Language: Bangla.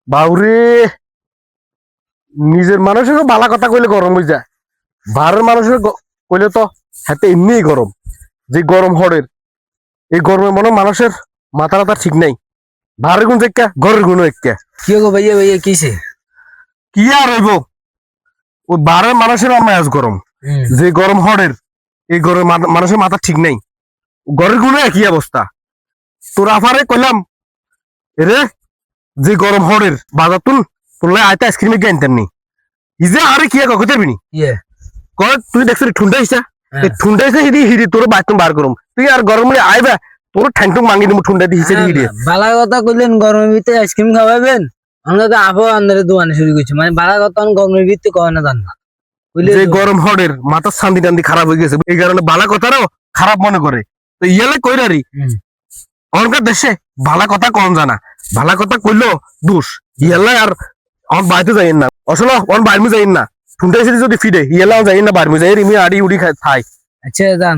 বাউরে নিজের মানুষের বালা কথা কইলে গরম হয়ে যায়, বাহারের মানুষের কইলে তো হাতে এমনি গরম। যে গরম হরের, এই গরমে মনে হয় মানুষের মাথা ব্যথা ঠিক নাই। বাহারের গুণ একটা, ঘরের গুণ একটা। কি গো ভাইয়া ভাইয়া কিসে? কি আর হইব, ওই বাহারের মানুষের মেজাজ গরম। যে গরম হরের, এই গরম মানুষের মাথা ঠিক নাই। ঘরের গুণে একই অবস্থা। তোর আফারে কইলাম রে, যে গরম হরের বাজার তুল তোর আয়তা আইসক্রিমে গিয়ে আনতেন নি। ইজে আরে কি কখন যাবি নি? ইয়ে কয় তুই দেখছিস ঠুন্ডা হিসা, ঠুন্ডা হিসা হিদি হিদি তোর বাথরুম বার করুম। তুই আর গরম আইবা তোর ঠ্যাংটুক মাঙ্গি দিমু ঠুন্ডা দি হিসে হিদি। বালা কথা কইলেন গরমের ভিতরে আইসক্রিম খাওয়াবেন? আমরা তো আবো আন্দারে দোকানে শুরু করছি, মানে বালা কথা গরমের ভিতরে কয় না জান না। যে গরম হরের মাথা শান্তি টান্দি খারাপ হয়ে গেছে, এই কারণে বালা কথারও খারাপ মনে করে। তো ইয়ালে কইরারি অনকার দেশে ভালা কথা কম জানা, ভালা কথা কইলো দোষ। ইয়ালে আর অন বাইতে যাইন না, আসলে অন বাইরমু যাইন না। ঠুন্ডা হিসেবে যদি ফিরে ইয়ালে যাইন না, বাইরমু যাই রিমি আড়ি উড়ি খাই। আচ্ছা জান।